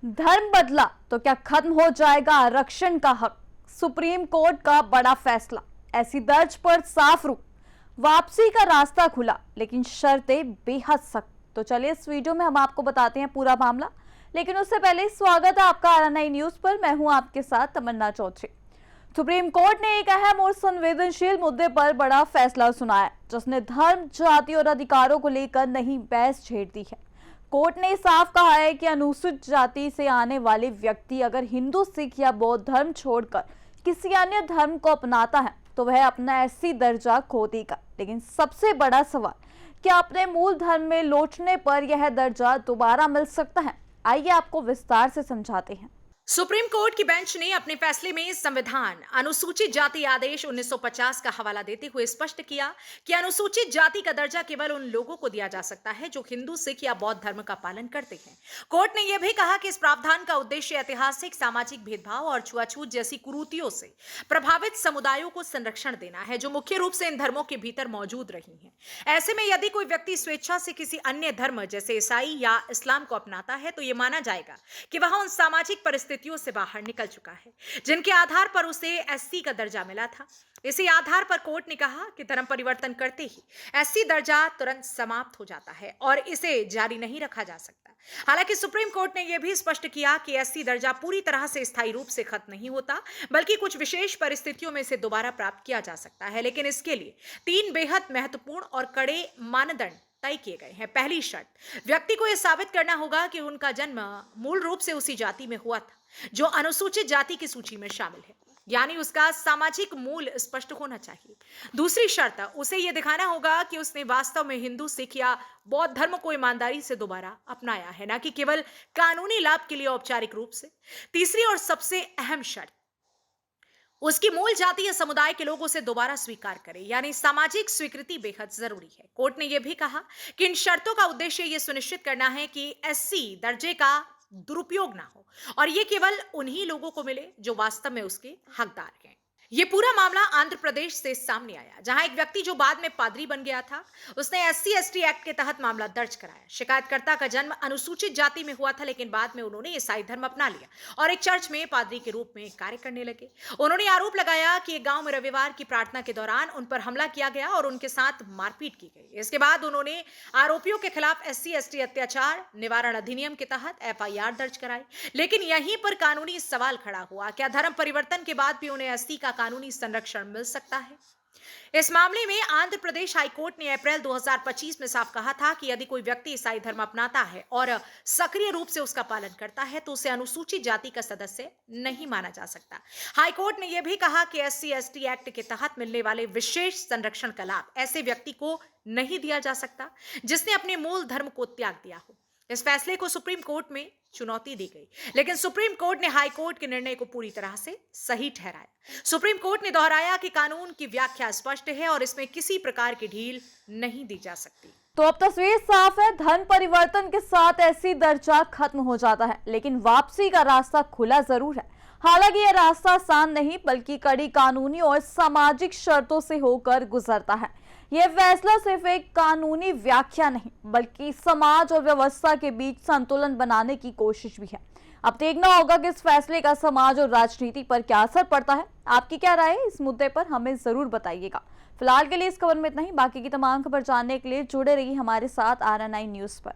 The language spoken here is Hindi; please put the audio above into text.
धर्म बदला तो क्या खत्म हो जाएगा आरक्षण का हक? सुप्रीम कोर्ट का बड़ा फैसला। ऐसी दर्ज पर साफ रुख, वापसी का रास्ता खुला, लेकिन शर्तें बेहद सख्त। तो चलिए इस वीडियो में हम आपको बताते हैं पूरा मामला, लेकिन उससे पहले स्वागत है आपका RNI न्यूज पर। मैं हूं आपके साथ तमन्ना चौधरी। सुप्रीम कोर्ट ने एक अहम और संवेदनशील मुद्दे पर बड़ा फैसला सुनाया, जिसने धर्म, जाति और अधिकारों को लेकर नई बहस छेड़ दी है। कोर्ट ने साफ कहा है कि अनुसूचित जाति से आने वाले व्यक्ति अगर हिंदू, सिख या बौद्ध धर्म छोड़कर किसी अन्य धर्म को अपनाता है तो वह अपना SC दर्जा खो देगा। लेकिन सबसे बड़ा सवाल, क्या अपने मूल धर्म में लौटने पर यह दर्जा दोबारा मिल सकता है? आइए आपको विस्तार से समझाते हैं। सुप्रीम कोर्ट की बेंच ने अपने फैसले में संविधान अनुसूचित जाति आदेश 1950 का हवाला देते हुए स्पष्ट किया कि अनुसूचित जाति का दर्जा केवल उन लोगों को दिया जा सकता है जो हिंदू, सिख या बौद्ध धर्म का पालन करते हैं। कोर्ट ने यह भी कहा कि इस प्रावधान का उद्देश्य ऐतिहासिक, सामाजिक भेदभाव और छुआछूत जैसी कुरीतियों से प्रभावित समुदायों को संरक्षण देना है, जो मुख्य रूप से इन धर्मों के भीतर मौजूद रही हैं। ऐसे में यदि कोई व्यक्ति स्वेच्छा से किसी अन्य धर्म जैसे ईसाई या इस्लाम को अपनाता है तो यह माना जाएगा कि वह उन सामाजिक परिस्थितियों से बाहर निकल चुका है जिनके आधार पर उसे SC का दर्जा मिला था। इसी आधार पर कोर्ट ने कहा कि धर्म परिवर्तन करते ही SC दर्जा तुरंत समाप्त हो जाता है और इसे जारी नहीं रखा जा सकता। हालांकि सुप्रीम कोर्ट ने यह भी स्पष्ट किया कि SC दर्जा पूरी तरह से स्थायी रूप से खत्म नहीं होता, बल्कि कुछ विशेष परिस्थितियों में इसे दोबारा प्राप्त किया जा सकता है। लेकिन इसके लिए 3 बेहद महत्वपूर्ण और कड़े मानदंड तय किए गए हैं। पहली शर्त, व्यक्ति को यह साबित करना होगा कि उनका जन्म मूल रूप से उसी जाति में हुआ था जो अनुसूचित जाति की सूची में शामिल है, यानी उसका सामाजिक मूल स्पष्ट होना चाहिए। दूसरी शर्त, उसे यह दिखाना होगा कि उसने वास्तव में हिंदू, सिख या बौद्ध धर्म को ईमानदारी से दोबारा अपनाया है, न कि केवल कानूनी लाभ के लिए औपचारिक रूप से। तीसरी और सबसे अहम शर्त, उसकी मूल जाति या समुदाय के लोग उसे दोबारा स्वीकार करें, यानी सामाजिक स्वीकृति बेहद जरूरी है। कोर्ट ने यह भी कहा कि इन शर्तों का उद्देश्य यह सुनिश्चित करना है कि SC दर्जे का दुरुपयोग ना हो और यह केवल उन्हीं लोगों को मिले जो वास्तव में उसके हकदार हैं। यह पूरा मामला आंध्र प्रदेश से सामने आया, जहां एक व्यक्ति जो बाद में पादरी बन गया था, उसने SC/ST एक्ट के तहत मामला दर्ज कराया। शिकायतकर्ता का जन्म अनुसूचित जाति में हुआ था, लेकिन बाद में उन्होंने ईसाई धर्म अपना लिया और एक चर्च में पादरी के रूप में कार्य करने लगे। उन्होंने आरोप लगाया कि एक गांव में रविवार की प्रार्थना के दौरान उन पर हमला किया गया और उनके साथ मारपीट की गई। इसके बाद उन्होंने आरोपियों के खिलाफ SC/ST अत्याचार निवारण अधिनियम के तहत FIR दर्ज कराई। लेकिन यहीं पर कानूनी सवाल खड़ा हुआ, क्या धर्म परिवर्तन के बाद भी उन्हें SC का कानूनी संरक्षण मिल सकता है? इस मामले में आंध्र प्रदेश हाईकोर्ट ने अप्रैल 2025 में साफ कहा था कि यदि कोई व्यक्ति ईसाई धर्म अपनाता है और सक्रिय रूप से उसका पालन करता है तो उसे अनुसूचित जाति का सदस्य नहीं माना जा सकता। हाईकोर्ट ने यह भी कहा कि SC/ST एक्ट के तहत मिलने वाले विशेष संरक्षण का लाभ ऐसे व्यक्ति को नहीं दिया जा सकता जिसने अपने मूल धर्म को त्याग दिया हो। इस फैसले को सुप्रीम कोर्ट में चुनौती दी गई, लेकिन सुप्रीम कोर्ट ने हाई कोर्ट के निर्णय को पूरी तरह से सही ठहराया। सुप्रीम कोर्ट ने दोहराया कि कानून की व्याख्या स्पष्ट है और इसमें किसी प्रकार की ढील नहीं दी जा सकती। तो अब तस्वीर साफ है, धर्म परिवर्तन के साथ SC दर्जा खत्म हो जाता है, लेकिन वापसी का रास्ता खुला जरूर है। हालांकि यह रास्ता आसान नहीं, बल्कि कड़ी कानूनी और सामाजिक शर्तों से होकर गुजरता है। यह फैसला सिर्फ एक कानूनी व्याख्या नहीं, बल्कि समाज और व्यवस्था के बीच संतुलन बनाने की कोशिश भी है। अब देखना होगा कि इस फैसले का समाज और राजनीति पर क्या असर पड़ता है। आपकी क्या राय है इस मुद्दे पर, हमें जरूर बताइएगा। फिलहाल के लिए इस खबर में इतना ही। बाकी की तमाम खबर जानने के लिए जुड़े रहिए हमारे साथ RNI न्यूज पर।